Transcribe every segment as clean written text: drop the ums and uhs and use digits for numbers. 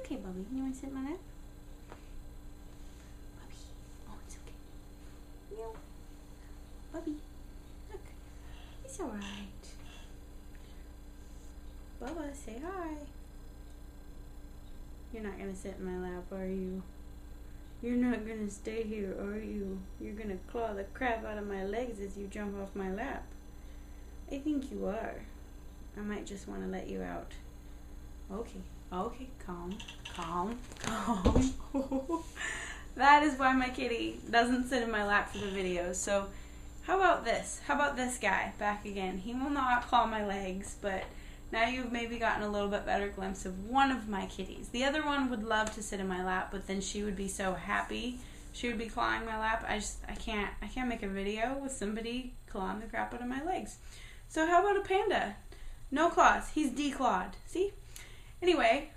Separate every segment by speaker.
Speaker 1: okay, Bubby. You want to sit in my lap? Bubby. Oh, it's okay. Meow. Bubby. Look. It's alright. Bubba, say hi. You're not going to sit in my lap, are you? You're not going to stay here, are you? You're going to claw the crap out of my legs as you jump off my lap. I think you are. I might just want to let you out. Okay. Okay, calm, calm, calm. That is why my kitty doesn't sit in my lap for the videos. So how about this? How about this guy back again? He will not claw my legs, but now you've maybe gotten a little bit better glimpse of one of my kitties. The other one would love to sit in my lap, but then she would be so happy. She would be clawing my lap. I can't make a video with somebody clawing the crap out of my legs. So how about a panda? No claws. He's declawed. See? Anyway,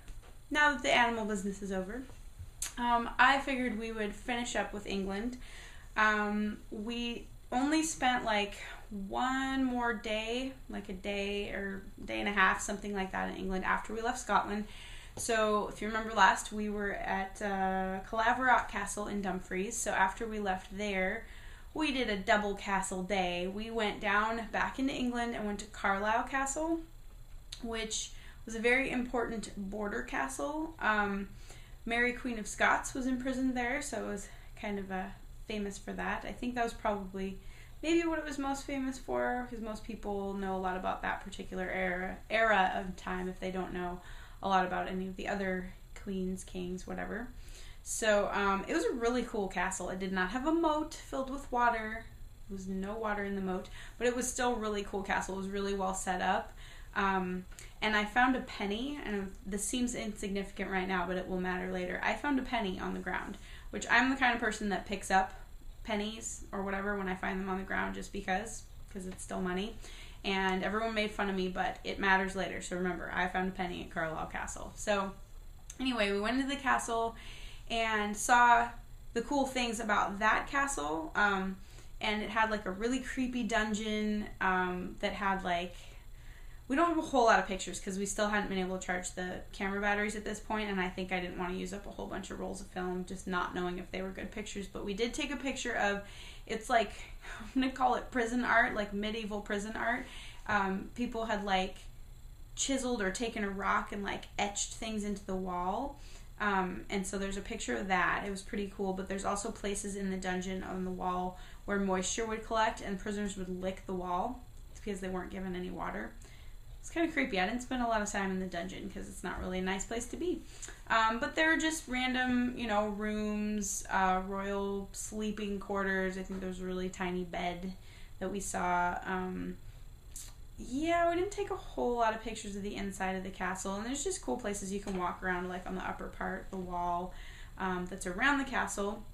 Speaker 1: now that the animal business is over, I figured we would finish up with England. We only spent like one more day, like a day or day and a half, something like that in England after we left Scotland. So if you remember last, we were at Calaverock Castle in Dumfries. So after we left there, we did a double castle day. We went down back into England and went to Carlisle Castle, which was a very important border castle. Mary Queen of Scots was imprisoned there, so it was kind of famous for that. I think that was probably maybe what it was most famous for, because most people know a lot about that particular era of time if they don't know a lot about any of the other queens, kings, whatever. So it was a really cool castle. It did not have a moat filled with water. There was no water in the moat, but it was still a really cool castle. It was really well set up. And I found a penny, and this seems insignificant right now, but it will matter later. I found a penny on the ground, which I'm the kind of person that picks up pennies or whatever when I find them on the ground just because it's still money. And everyone made fun of me, but it matters later. So remember, I found a penny at Carlisle Castle. So anyway, we went into the castle and saw the cool things about that castle. And it had like a really creepy dungeon that had like, we don't have a whole lot of pictures because we still hadn't been able to charge the camera batteries at this point, and I think I didn't want to use up a whole bunch of rolls of film, just not knowing if they were good pictures. But we did take a picture of, it's like, I'm going to call it prison art, like medieval prison art. People had like chiseled or taken a rock and like etched things into the wall. And so there's a picture of that. It was pretty cool, but there's also places in the dungeon on the wall where moisture would collect and prisoners would lick the wall because they weren't given any water. It's kind of creepy. I didn't spend a lot of time in the dungeon because it's not really a nice place to be. But there were just random, rooms, royal sleeping quarters. I think there was a really tiny bed that we saw. Yeah, we didn't take a whole lot of pictures of the inside of the castle. And there's just cool places you can walk around, like on the upper part, the wall that's around the castle.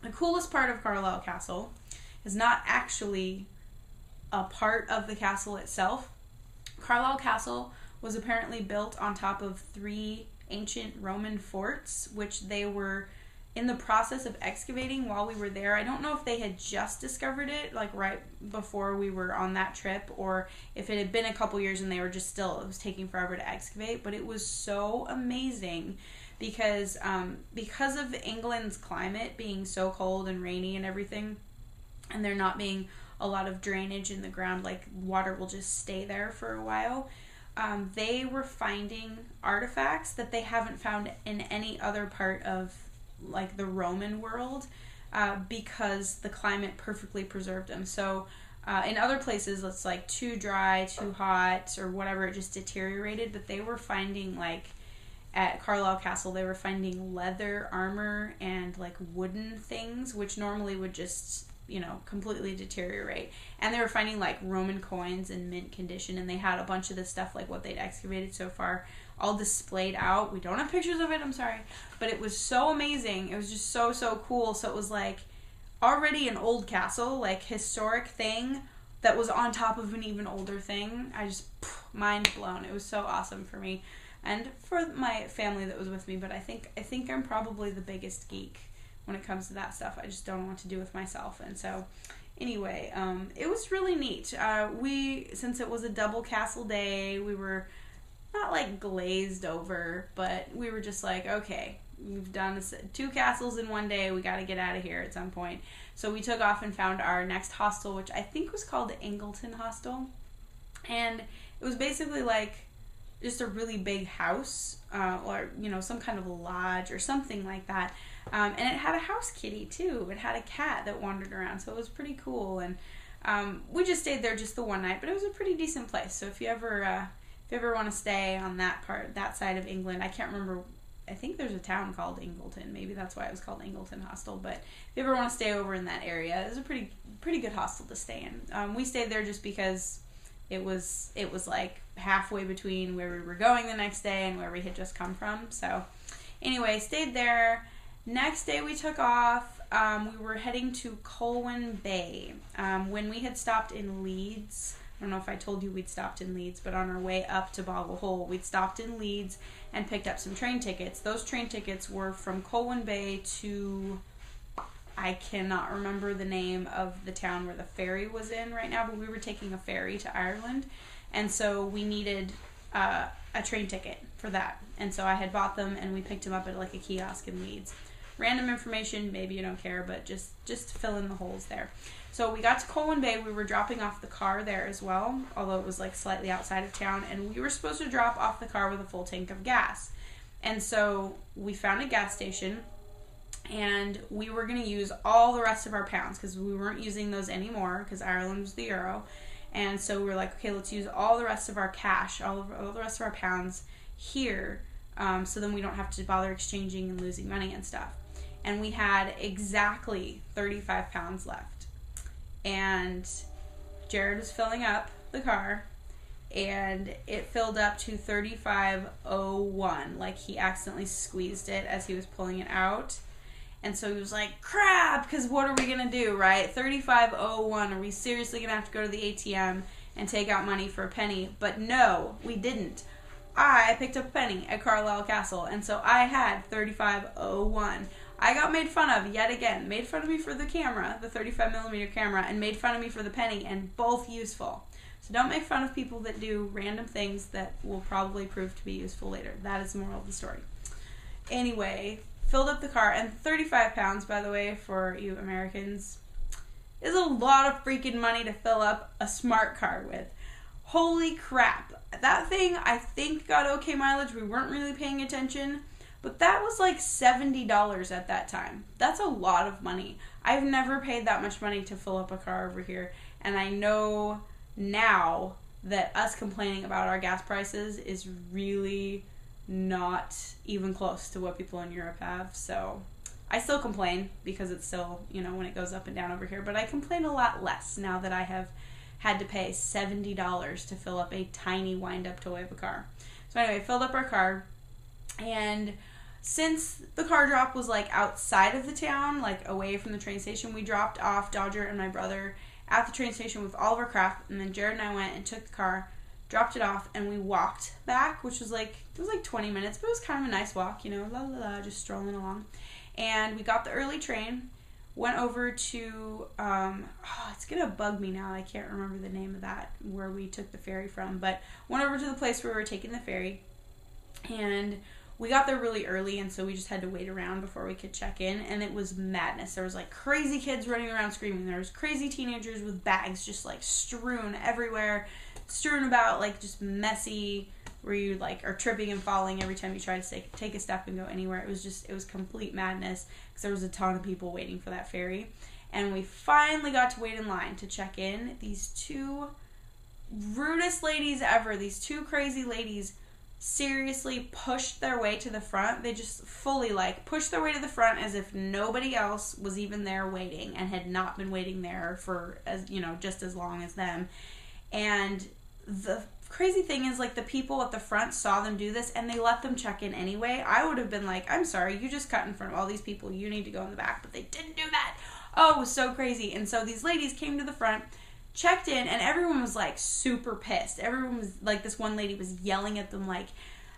Speaker 1: The coolest part of Carlisle Castle is not actually a part of the castle itself. Carlisle Castle was apparently built on top of 3 ancient Roman forts, which they were in the process of excavating while we were there. I don't know if they had just discovered it, like right before we were on that trip, or if it had been a couple years and they were just still, it was taking forever to excavate, but it was so amazing because of England's climate being so cold and rainy and everything, and there not being a lot of drainage in the ground, like water will just stay there for a while. They were finding artifacts that they haven't found in any other part of like the Roman world because the climate perfectly preserved them. So in other places it's like too dry, too hot, or whatever, it just deteriorated, but they were finding, like at Carlisle Castle, they were finding leather armor and like wooden things which normally would just completely deteriorate. And they were finding like Roman coins in mint condition, and they had a bunch of this stuff, like what they'd excavated so far, all displayed out. We don't have pictures of it, I'm sorry, but it was so amazing. It was just so cool. So it was like already an old castle, like historic thing that was on top of an even older thing. I just mind blown. It was so awesome for me and for my family that was with me, but I think I'm probably the biggest geek when it comes to that stuff. I just don't know what to do with myself. And so anyway, it was really neat. Since it was a double castle day, we were not like glazed over, but we were just like, okay, we've done 2 castles in one day. We got to get out of here at some point. So we took off and found our next hostel, which I think was called the Angleton Hostel. And it was basically like just a really big house, or, you know, some kind of a lodge or something like that. And it had a house kitty too. It had a cat that wandered around, so it was pretty cool. And we just stayed there just the one night, but it was a pretty decent place. So if you ever want to stay on that side of England, I can't remember. I think there's a town called Ingleton. Maybe that's why it was called Ingleton Hostel. But if you ever want to stay over in that area, it was a pretty good hostel to stay in. We stayed there just because it was like halfway between where we were going the next day and where we had just come from. So anyway, stayed there. Next day we took off. We were heading to Colwyn Bay. When we had stopped in Leeds, I don't know if I told you we'd stopped in Leeds, but on our way up to Boggle Hole, we'd stopped in Leeds and picked up some train tickets. Those train tickets were from Colwyn Bay to, I cannot remember the name of the town where the ferry was in right now, but we were taking a ferry to Ireland, and so we needed a train ticket for that. And so I had bought them, and we picked them up at like a kiosk in Leeds. Random information, maybe you don't care, but just to fill in the holes there. So we got to Colwyn Bay. We were dropping off the car there as well, although it was like slightly outside of town, and we were supposed to drop off the car with a full tank of gas. And so we found a gas station, and we were going to use all the rest of our pounds because we weren't using those anymore because Ireland was the euro. And so we were like, okay, let's use all the rest of our cash, all the rest of our pounds here, so then we don't have to bother exchanging and losing money and stuff. And we had exactly 35 pounds left. And Jared was filling up the car, and it filled up to 35.01. Like, he accidentally squeezed it as he was pulling it out. And so he was like, crap, because what are we going to do, right? 35.01. Are we seriously going to have to go to the ATM and take out money for a penny? But no, we didn't. I picked up a penny at Carlisle Castle, and so I had 35.01. I got made fun of yet again. Made fun of me for the camera, the 35mm camera, and made fun of me for the penny, and both useful. So don't make fun of people that do random things that will probably prove to be useful later. That is the moral of the story. Anyway, filled up the car, and 35 pounds, by the way, for you Americans, is a lot of freaking money to fill up a smart car with. Holy crap. That thing, I think, got okay mileage. We weren't really paying attention. But that was like $70 at that time. That's a lot of money. I've never paid that much money to fill up a car over here. And I know now that us complaining about our gas prices is really not even close to what people in Europe have. So I still complain because it's still, you know, when it goes up and down over here. But I complain a lot less now that I have had to pay $70 to fill up a tiny wind-up toy of a car. So anyway, filled up our car, and since the car drop was like outside of the town, like away from the train station, we dropped off Dodger and my brother at the train station with all of our crap, and then Jared and I went and took the car, dropped it off, and we walked back, which was like, it was like 20 minutes, but it was kind of a nice walk, you know, la la la, just strolling along. And we got the early train, went over to, it's gonna bug me now, I can't remember the name of that, where we took the ferry from, but went over to the place where we were taking the ferry, and we got there really early, and so we just had to wait around before we could check in, and it was madness. There was like crazy kids running around screaming. There was crazy teenagers with bags just like strewn everywhere, strewn about, like just messy, where you like are tripping and falling every time you try to take a step and go anywhere. It was complete madness because there was a ton of people waiting for that ferry. And we finally got to wait in line to check in. These two rudest ladies ever, these two crazy ladies, seriously pushed their way to the front. They just fully like pushed their way to the front as if nobody else was even there waiting and had not been waiting there for, as you know, just as long as them. And the crazy thing is, like, the people at the front saw them do this and they let them check in anyway. I would have been like, I'm sorry, you just cut in front of all these people, you need to go in the back, but they didn't do that. Oh, it was so crazy. And so these ladies came to the front, checked in, and everyone was like super pissed. Everyone was like, this one lady was yelling at them like,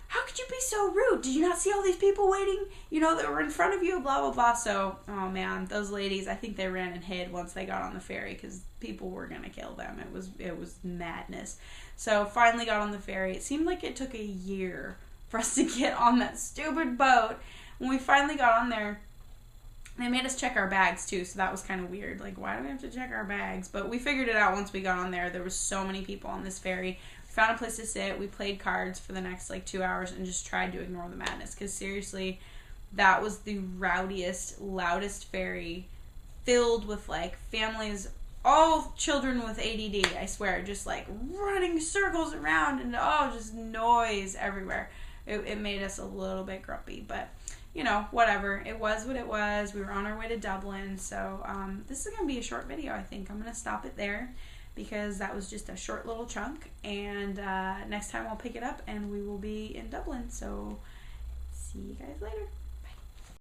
Speaker 2: how could you be so rude? Did you not see all these people waiting, you know, that were in front of you, blah, blah, blah. So, oh man, those ladies, I think they ran and hid once they got on the ferry because people were going to kill them. It was madness. So, finally got on the ferry. It seemed like it took a year for us to get on that stupid boat. When we finally got on there, they made us check our bags too, so that was kind of weird. Like, why do we have to check our bags? But we figured it out once we got on there. There was so many people on this ferry. We found a place to sit. We played cards for the next, 2 hours and just tried to ignore the madness. Because, seriously, that was the rowdiest, loudest ferry filled with, families, all children with ADD, I swear. Just, running circles around and, just noise everywhere. It made us a little bit grumpy, but you know, whatever. It was what it was. We were on our way to Dublin, so this is going to be a short video, I think. I'm going to stop it there because that was just a short little chunk, and next time I'll pick it up and we will be in Dublin, so see you guys later.